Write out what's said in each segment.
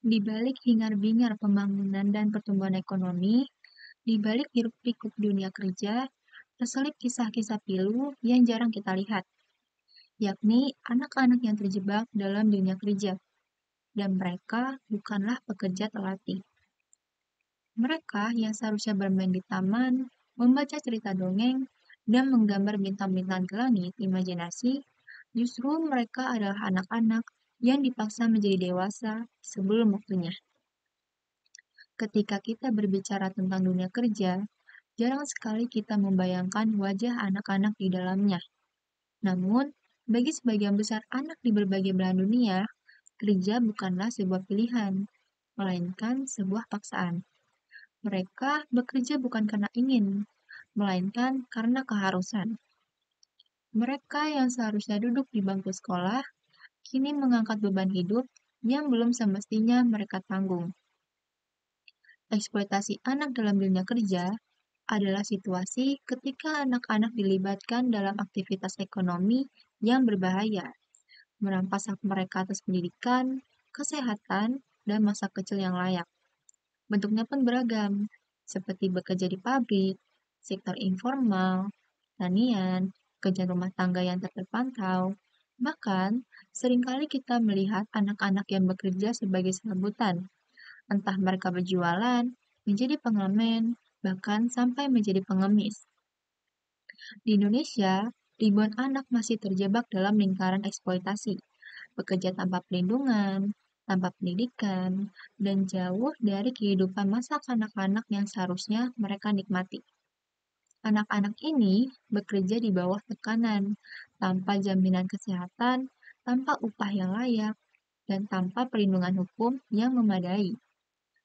Di balik hingar-bingar pembangunan dan pertumbuhan ekonomi, di balik hiruk-pikuk dunia kerja, terselip kisah-kisah pilu yang jarang kita lihat, yakni anak-anak yang terjebak dalam dunia kerja, dan mereka bukanlah pekerja terlatih. Mereka yang seharusnya bermain di taman, membaca cerita dongeng, dan menggambar bintang-bintang ke langit imajinasi, justru mereka adalah anak-anak yang dipaksa menjadi dewasa sebelum waktunya. Ketika kita berbicara tentang dunia kerja, jarang sekali kita membayangkan wajah anak-anak di dalamnya. Namun, bagi sebagian besar anak di berbagai belahan dunia, kerja bukanlah sebuah pilihan, melainkan sebuah paksaan. Mereka bekerja bukan karena ingin, melainkan karena keharusan. Mereka yang seharusnya duduk di bangku sekolah, kini mengangkat beban hidup yang belum semestinya mereka tanggung. Eksploitasi anak dalam dunia kerja adalah situasi ketika anak-anak dilibatkan dalam aktivitas ekonomi yang berbahaya, merampas hak mereka atas pendidikan, kesehatan, dan masa kecil yang layak. Bentuknya pun beragam, seperti bekerja di pabrik, sektor informal, pertanian, kerja rumah tangga yang tak terpantau. Bahkan, seringkali kita melihat anak-anak yang bekerja sebagai serabutan, entah mereka berjualan, menjadi pengamen, bahkan sampai menjadi pengemis. Di Indonesia, ribuan anak masih terjebak dalam lingkaran eksploitasi, bekerja tanpa perlindungan, tanpa pendidikan, dan jauh dari kehidupan masa kanak-kanak yang seharusnya mereka nikmati. Anak-anak ini bekerja di bawah tekanan, tanpa jaminan kesehatan, tanpa upah yang layak, dan tanpa perlindungan hukum yang memadai.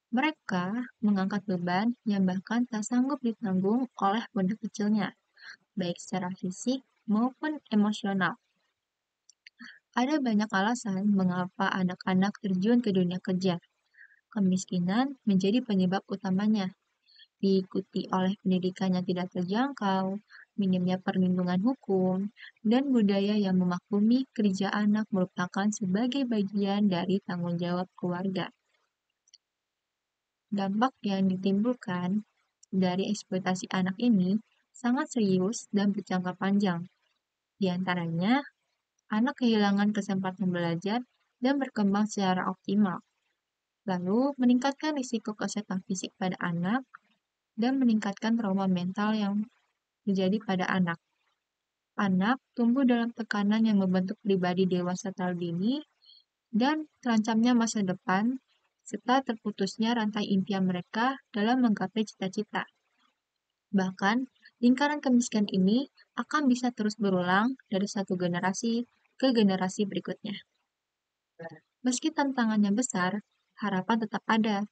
Mereka mengangkat beban yang bahkan tak sanggup ditanggung oleh pundak kecilnya, baik secara fisik maupun emosional. Ada banyak alasan mengapa anak-anak terjun ke dunia kerja. Kemiskinan menjadi penyebab utamanya, diikuti oleh pendidikan yang tidak terjangkau, minimnya perlindungan hukum, dan budaya yang memaklumi kerja anak merupakan sebagai bagian dari tanggung jawab keluarga. Dampak yang ditimbulkan dari eksploitasi anak ini sangat serius dan berjangka panjang. Di antaranya, anak kehilangan kesempatan belajar dan berkembang secara optimal, lalu meningkatkan risiko kesehatan fisik pada anak, dan meningkatkan trauma mental yang terjadi pada anak. Anak tumbuh dalam tekanan yang membentuk pribadi dewasa terlalu dini, dan terancamnya masa depan, serta terputusnya rantai impian mereka dalam menggapai cita-cita. Bahkan, lingkaran kemiskinan ini akan bisa terus berulang dari satu generasi ke generasi berikutnya. Meski tantangannya besar, harapan tetap ada.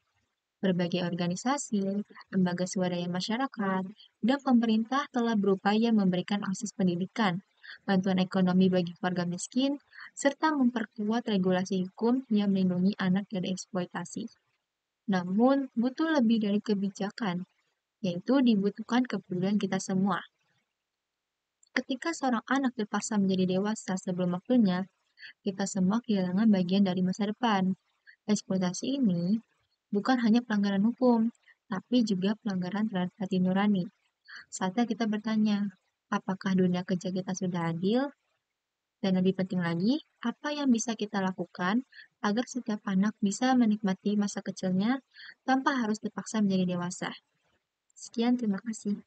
Berbagai organisasi, lembaga swadaya masyarakat, dan pemerintah telah berupaya memberikan akses pendidikan, bantuan ekonomi bagi keluarga miskin, serta memperkuat regulasi hukum yang melindungi anak dari eksploitasi. Namun, butuh lebih dari kebijakan, yaitu dibutuhkan kepedulian kita semua. Ketika seorang anak terpaksa menjadi dewasa sebelum waktunya, kita semua kehilangan bagian dari masa depan. Eksploitasi ini bukan hanya pelanggaran hukum, tapi juga pelanggaran terhadap hati nurani. Saatnya kita bertanya, apakah dunia kerja kita sudah adil? Dan lebih penting lagi, apa yang bisa kita lakukan agar setiap anak bisa menikmati masa kecilnya tanpa harus terpaksa menjadi dewasa? Sekian, terima kasih.